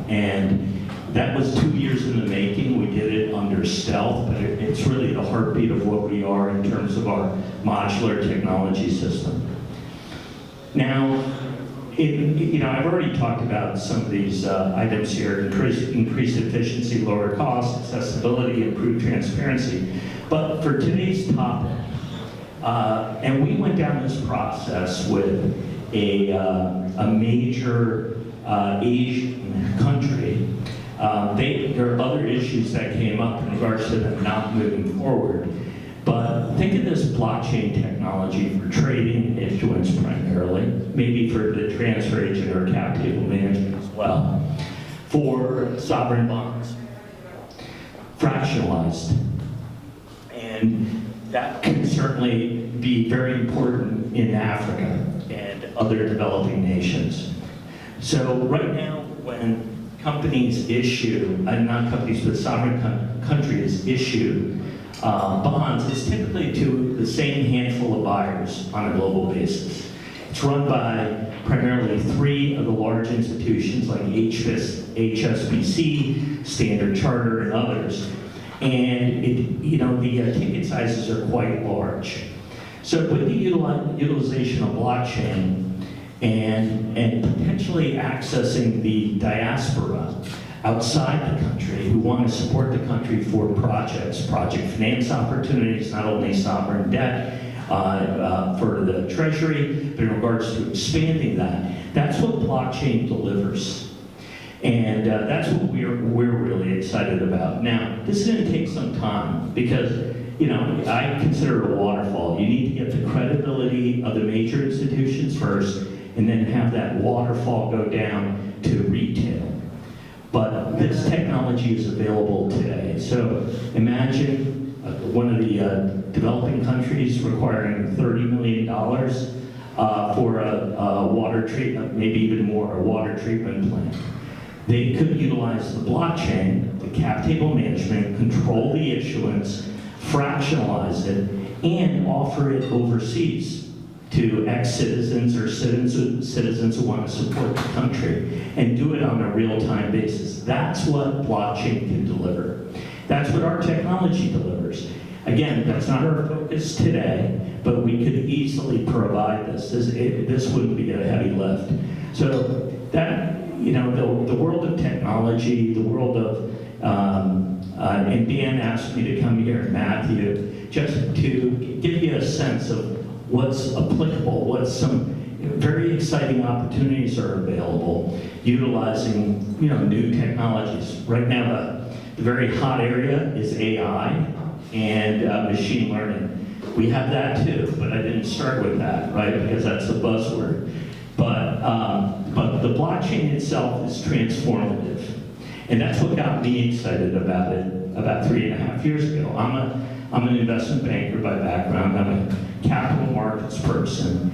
And that was 2 years in the making. We did it under stealth, but it's really the heartbeat of what we are in terms of our modular technology system. Now, I've already talked about some of these items here: increased efficiency, lower cost, accessibility, improved transparency. But for today's topic, and we went down this process with a major Asian country. There are other issues that came up in regards to them not moving forward. But think of this blockchain technology for trading issuance primarily, maybe for the transfer agent or cap table management as well, for sovereign bonds, fractionalized. And that can certainly be very important in Africa and other developing nations. So right now, when companies issue, not companies, but sovereign countries issue bonds, it's typically to the same handful of buyers on a global basis. It's run by primarily 3 of the large institutions like HSBC, Standard Chartered, and others. And the ticket sizes are quite large. So with the utilization of blockchain and potentially accessing the diaspora outside the country who want to support the country for project finance opportunities, not only sovereign debt for the treasury, but in regards to expanding that, that's what blockchain delivers. And that's what we're really excited about. Now, this is going to take some time because, I consider it a waterfall. You need to get the credibility of the major institutions first, and then have that waterfall go down to retail. But this technology is available today. So imagine one of the developing countries requiring $30 million for a water treatment, maybe even more, a water treatment plant. They could utilize the blockchain, the cap table management, control the issuance, fractionalize it, and offer it overseas to ex-citizens or citizens who want to support the country, and do it on a real-time basis. That's what blockchain can deliver. That's what our technology delivers. Again, that's not our focus today, but we could easily provide this. This wouldn't be a heavy lift. So that, the world of technology, the world of, and Dan asked me to come here, Matthew, just to give you a sense of what's applicable, what some very exciting opportunities are available utilizing new technologies. Right now, the very hot area is AI and machine learning. We have that too, but I didn't start with that, right? Because that's a buzzword. But the blockchain itself is transformative, and that's what got me excited about it about 3.5 years ago. I'm an investment banker by background. I'm a capital markets person.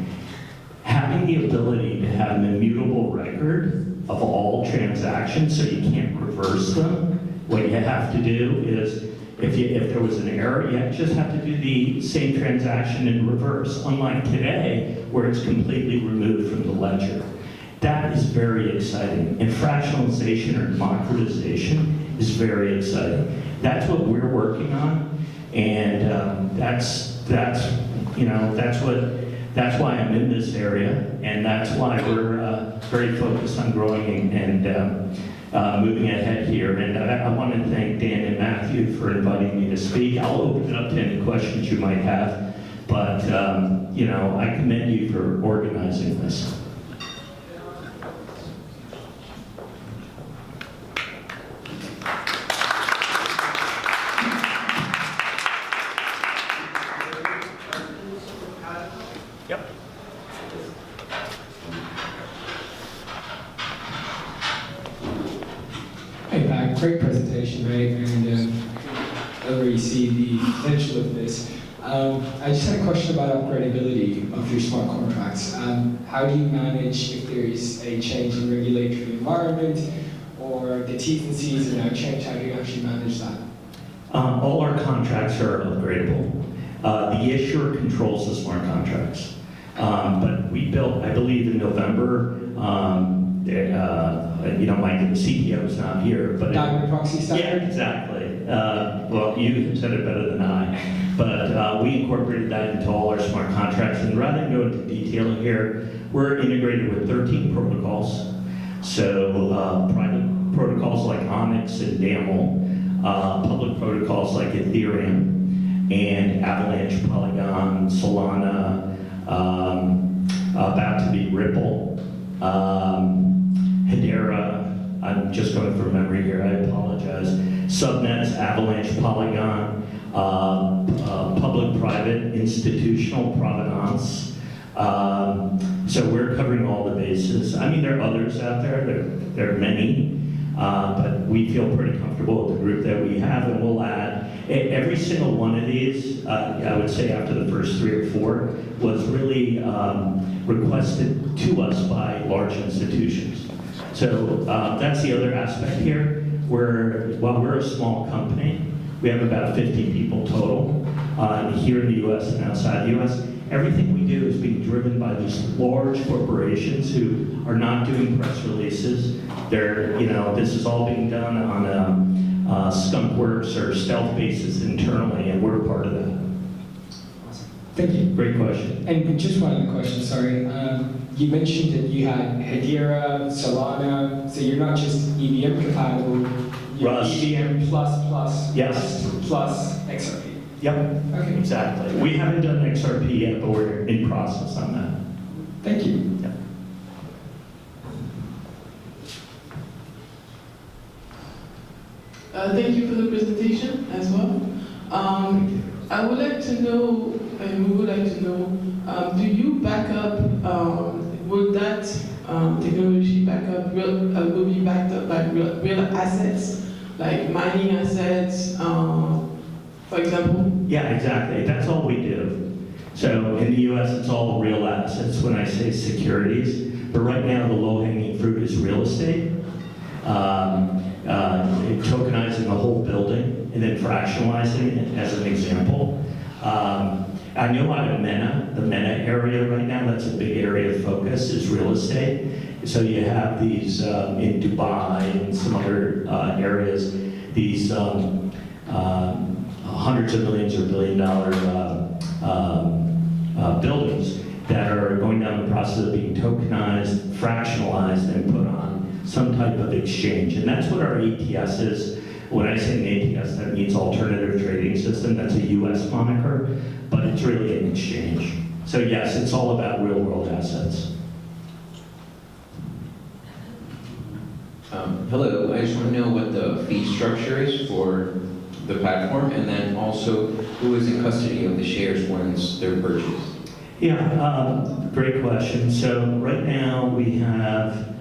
Having the ability to have an immutable record of all transactions so you can't reverse them, what you have to do is, if there was an error, you just have to do the same transaction in reverse, unlike today, where it's completely removed from the ledger. That is very exciting. And fractionalization or democratization is very exciting. That's what we're working on, and that's why I'm in this area, and that's why we're very focused on growing and moving ahead here. And I want to thank Dan and Matthew for inviting me to speak. I'll open it up to any questions you might have, but I commend you for organizing this. Great presentation, right? And I already see the potential of this. I just had a question about upgradability of your smart contracts. How do you manage if there is a change in regulatory environment or the T's and C's are now changed? How do you actually manage that? All our contracts are upgradable. The issuer controls the smart contracts. But we built, I believe in November, My CTO is not here, but Diamond proxy yeah, standard? exactly. Well, you said it better than I. But we incorporated that into all our smart contracts. And rather than go into detail here, we're integrated with 13 protocols. So private protocols like Onyx and DAML, public protocols like Ethereum, and Avalanche, Polygon, Solana, about to be Ripple, Hedera. I'm just going from memory here, I apologize. Subnets, Avalanche, Polygon, public-private, institutional provenance. So we're covering all the bases. I mean, there are others out there, there are many, but we feel pretty comfortable with the group that we have, and we'll add. Every single one of these, I would say after the first 3 or 4, was really requested to us by large institutions. So that's the other aspect here, where while we're a small company, we have about 50 people total here in the US and outside the US. Everything we do is being driven by these large corporations who are not doing press releases. They're, this is all being done on a skunkworks or stealth basis internally, and we're part of that. Awesome. Thank you. Great question. And just one other question, sorry. You mentioned that you had Hedera, Solana, so you're not just EVM compatible, you're Rust. EVM plus Yes. plus XRP. Yep, Okay. exactly. We haven't done XRP yet, but we're in process on that. Thank you. Yep. Thank you for the presentation as well. I would like to know, and we would like to know, do you back up, will that technology will be backed up by real assets, like mining assets, for example? Yeah, exactly. That's all we do. So in the US, it's all real assets when I say securities. But right now, the low-hanging fruit is real estate. Tokenizing the whole building and then fractionalizing it as an example. I know out of MENA, the MENA area right now, that's a big area of focus, is real estate. So you have these in Dubai and some other areas, these hundreds of millions or billion-dollar buildings that are going down the process of being tokenized, fractionalized, and put on some type of exchange. And that's what our ATS is. When I say an ATS, that means alternative trading system. That's a US moniker, but it's really an exchange. So yes, it's all about real world assets. Hello, I just want to know what the fee structure is for the platform, and then also who is in custody of the shares once they're purchased? Yeah, great question. So right now we have,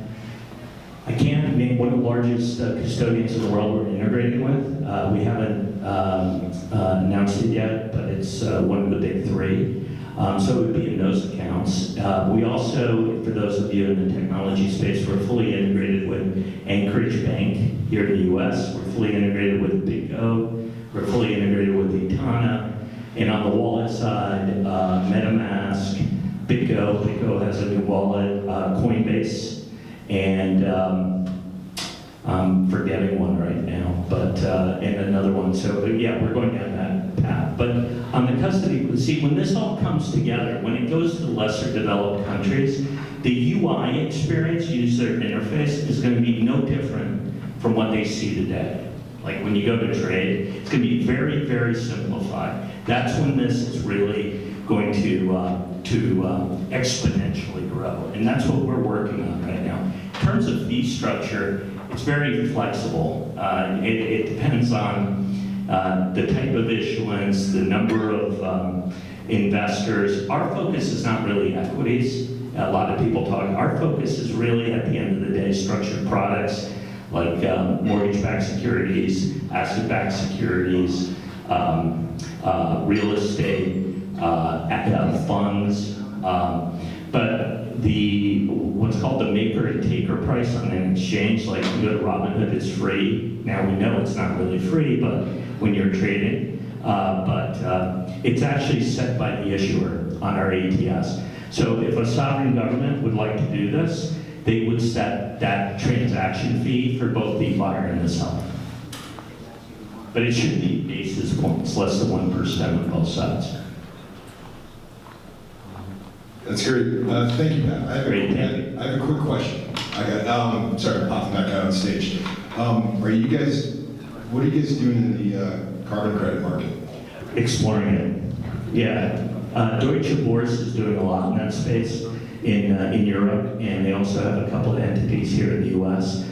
I can't name one of the largest custodians in the world we're integrating with. We haven't announced it yet, but it's one of the big 3. So it would be in those accounts. We also, for those of you in the technology space, we're fully integrated with Anchorage Bank here in the US. We're fully integrated with BitGo. We're fully integrated with Etana. And on the wallet side, MetaMask, BitGo. BitGo has a new wallet, Coinbase, and I'm forgetting one right now, but and another one. So yeah, we're going down that path. But on the custody, see, when this all comes together, when it goes to the lesser developed countries, the UI experience, user interface, is going to be no different from what they see today. Like when you go to trade, it's going to be very, very simplified. That's when this is really going to exponentially grow, and that's what we're working on right now. In terms of fee structure, it's very flexible. It depends on the type of issuance, the number of investors. Our focus is not really equities. A lot of people talk. Our focus is really, at the end of the day, structured products like mortgage-backed securities, asset-backed securities, real estate, funds, but what's called the maker and taker price on an exchange, like you go to Robinhood, it's free. Now we know it's not really free, but when you're trading, it's actually set by the issuer on our ATS. So if a sovereign government would like to do this, they would set that transaction fee for both the buyer and the seller. But it shouldn't be basis points, less than 1% on both sides. That's great. Thank you, Pat. I have, Great, thank you. I have a quick question. I got, sorry, popping back out on stage. What are you guys doing in the carbon credit market? Exploring it. Yeah. Deutsche Börse is doing a lot in that space in Europe, and they also have a couple of entities here in the US.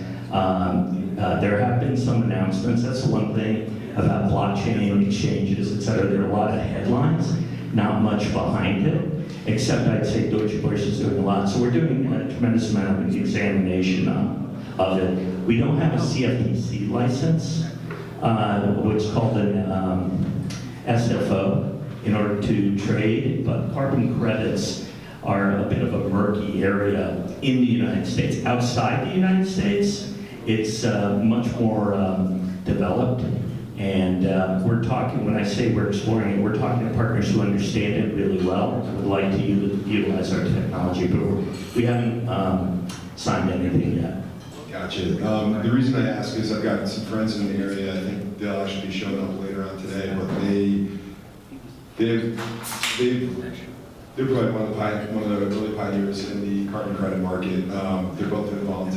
There have been some announcements. That's the one thing about blockchain exchanges, et cetera. There are a lot of headlines, not much behind it, except I'd say Deutsche Börse is doing a lot. So we're doing a tremendous amount of examination of it. We don't have a CFTC license, what's called an SFO, in order to trade, but carbon credits are a bit of a murky area in the United States. Outside the United States, it's much more developed, and we're talking, when I say we're exploring it, we're talking to partners who understand it really well, would like to utilize our technology, but we haven't signed anything yet. Gotcha. The reason I ask is I've got some friends in the area. I think they'll actually be showing up later on today, but they're probably one of the early pioneers in the carbon credit market. They're both involved